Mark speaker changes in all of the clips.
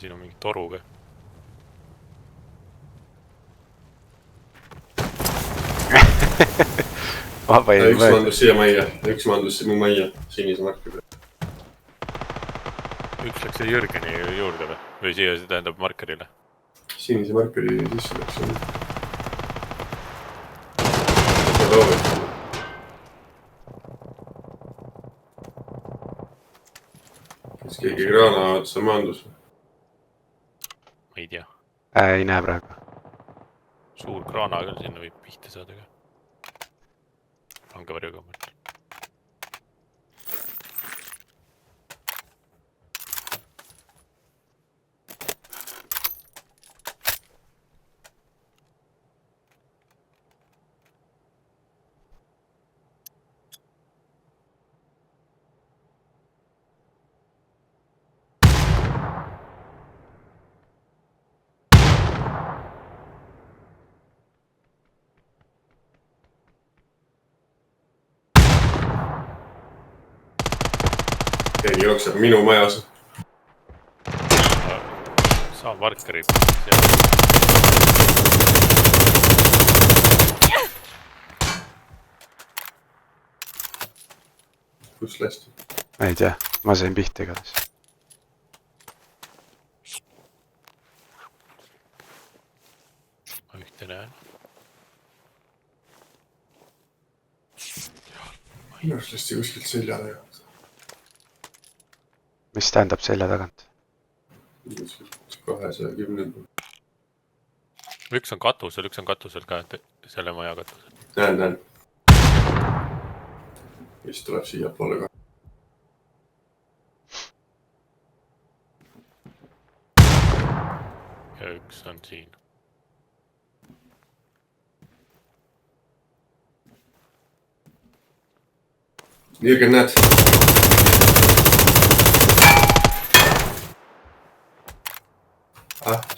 Speaker 1: siin on mingi toru ka.
Speaker 2: Üks maandus siia majja, üks maandus mu majja, sinise markeri.
Speaker 1: Üks läks Jürgeni juurde või? Või siia see tähendab markerile?
Speaker 2: Sinise markeri sisse läks. Seda loovib. Kas keegi kraana otsa maandus?
Speaker 1: Ma ei tea.
Speaker 3: Ei näe praegu.
Speaker 1: Suur kraana küll, sinna võib pihta saada ka. Langevarjuga mõtlen.
Speaker 2: Keegi jookseb minu majas.
Speaker 1: Saan markeri.
Speaker 2: Kus lasti?
Speaker 3: Ma ei tea, ma sain pihta igatahes.
Speaker 1: Ma ühte näen.
Speaker 2: Minu arust lasti kuskilt selja taga.
Speaker 3: Mis tähendab selja tagant?
Speaker 2: 210.
Speaker 1: Üks on katusel ka, selle maja katusel.
Speaker 2: Näen. Mis tuleb siia poole ka.
Speaker 1: Ja üks on siin.
Speaker 2: Jürgen, näed?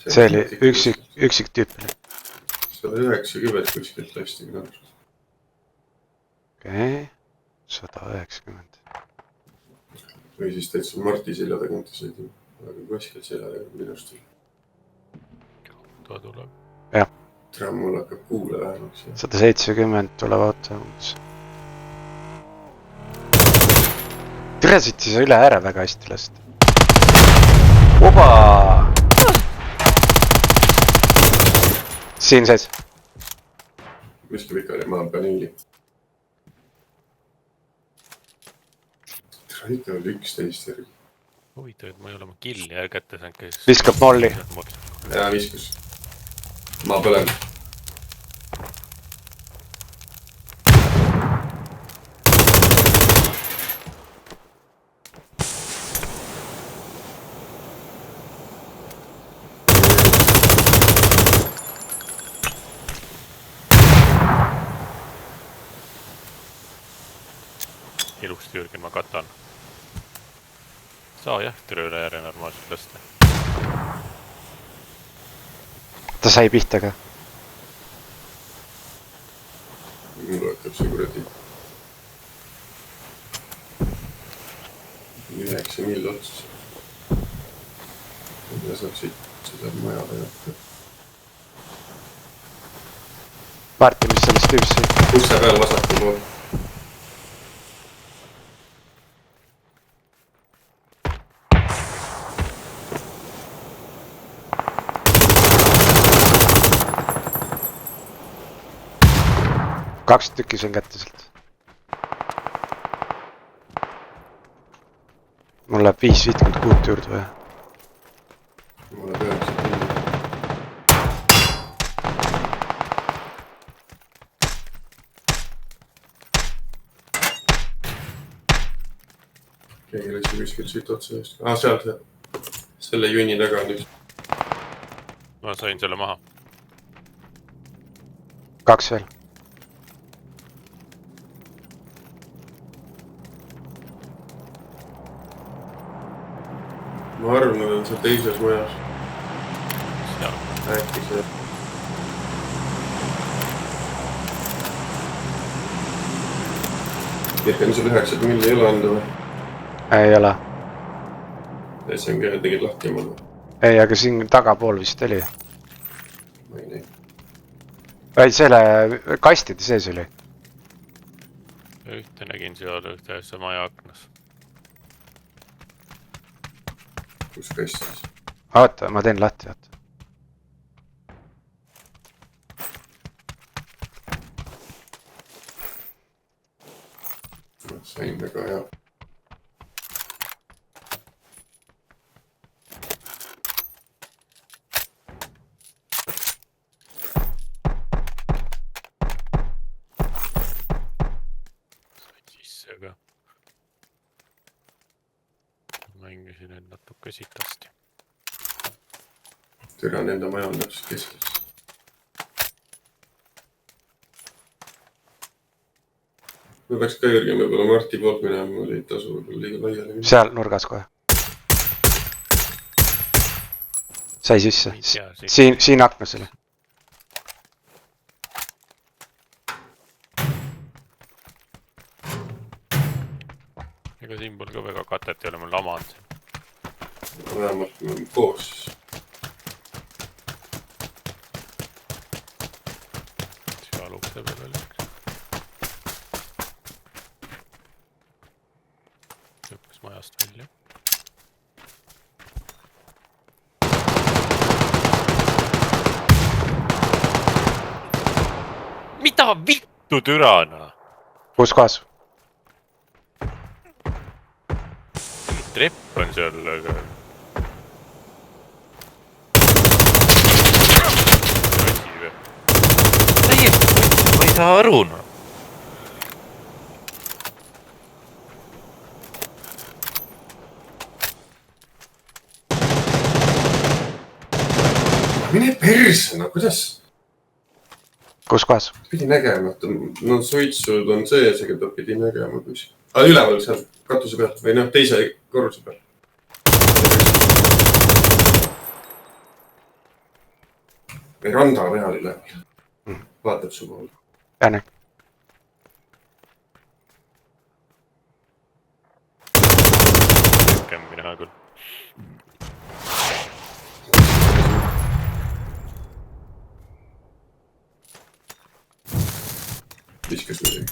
Speaker 3: See oli üksik tüüp.
Speaker 2: 190 kuskilt lasti minu arust.
Speaker 3: Okei, 190.
Speaker 2: Või siis täitsa Marti selja tagant sõidin. Aga kuskilt selja tagant minu arust.
Speaker 1: Ta tuleb.
Speaker 3: Jah.
Speaker 2: Tere, mul hakkab kuule vähemaks.
Speaker 3: 170 tuleb auto. Tere, siit ei saa üle ääre väga hästi lasta. Oba! Siin sees.
Speaker 2: Kuskil pikali maa paneeli. Tere, ikka oli 11 järgi.
Speaker 1: Huvitav, et ma ei ole oma killi kätte saanud, kes...
Speaker 3: Viskab molli.
Speaker 2: Jaa, viskus. Maa põlen.
Speaker 1: Ilusti, Jürgen, ma katan. Saa jah, türe üle ääre normaalselt lasta.
Speaker 3: Ta sai pihta ka.
Speaker 2: Mul hakkab see kuradi 9 mill otsas. Ja saab siit seda maja peale.
Speaker 3: Marti, mis sellest tüüpsi?
Speaker 2: Usse peal vasaku pool.
Speaker 3: Kaks tükki sain kätte sealt. Mul läheb 556 juurde või?
Speaker 2: Mulle peaks mingi. Keegi läks kuskilt siit otsa just. Seal see. Selle junni taga on üks.
Speaker 1: Ma sain selle maha.
Speaker 3: Kaks veel.
Speaker 2: Ma arvan, nad on seal teises majas.
Speaker 1: Seal.
Speaker 2: Äkki see. Jürgen, sul 9 milli ei ole anda või?
Speaker 3: Ei ole.
Speaker 2: SMG tegid lahti mulle.
Speaker 3: ei , aga siin tagapool vist oli .
Speaker 2: ma ei näe .
Speaker 3: ei , selle kastide sees oli .
Speaker 1: ühte nägin seal ühte maja aknas .
Speaker 2: kus kastis ?
Speaker 3: oota , ma teen lahti , oota .
Speaker 2: sain väga hea .
Speaker 1: sisse ka . mängisin end natuke sitasti .
Speaker 2: türa nende maja on täpselt keskes . me peaks ka järgi võib-olla Marti poolt minema , mul ei tasu võib-olla liiga laiali minna .
Speaker 3: seal nurgas kohe . sai sisse .
Speaker 1: ei tea ,
Speaker 3: siin aknas oli .
Speaker 1: ega siin pole ka väga katet ei ole , mul lama on siin .
Speaker 2: vähemalt me oleme koos siis .
Speaker 1: seal ukse peal oli üks . hüppas majast välja . mida vittu türana ?
Speaker 3: kus kohas ?
Speaker 1: trepp on seal , aga . täiesti , ma ei saa aru noh .
Speaker 2: mine perse , no kuidas ?
Speaker 3: kus kohas ?
Speaker 2: pidi nägema , et no suitsud on sees , aga ta pidi nägema kuskil . üleval seal katuse peal või noh , teise korruse peal . või randa peal üleval . vaatab su poole .
Speaker 3: Jääne .
Speaker 1: rohkem mina küll .
Speaker 2: viskas midagi .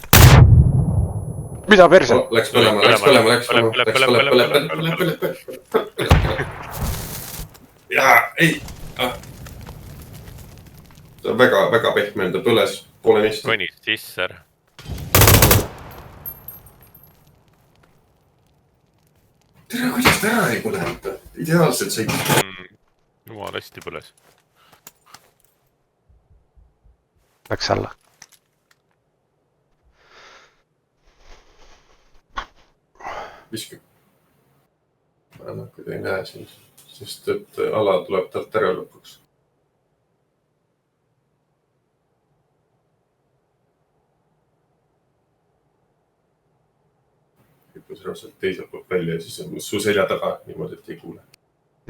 Speaker 3: mida perse ?
Speaker 2: Läks põlema , läks põlema , läks põlema , läks põlema . jaa , ei . ta on väga pehme , ta põles poolenisti .
Speaker 1: konis sisse ära .
Speaker 2: tere , kuidas ta ära ei põlenud ? ideaalselt sai .
Speaker 1: jumal hästi põles .
Speaker 3: Läks alla .
Speaker 2: viskab . ma kui ta ei näe sind , sest et ala tuleb talt ära lõpuks . hüppas raudselt teiselt poolt välja ja siis on su selja taga niimoodi , et ei kuule .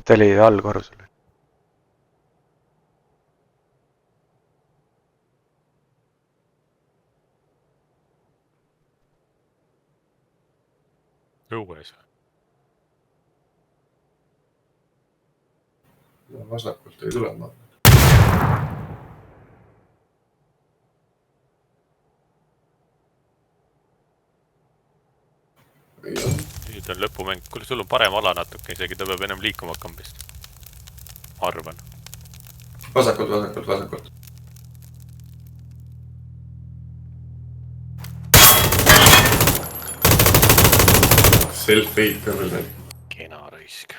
Speaker 3: ta oli allkorrusel .
Speaker 1: õues .
Speaker 2: no vasakult ei tule ma .
Speaker 1: nüüd on lõpumäng , kuule sul on parem ala natuke isegi , ta peab ennem liikuma hakkama vist . arvan .
Speaker 2: vasakult . Self-fade ka veel .
Speaker 1: kena raisk .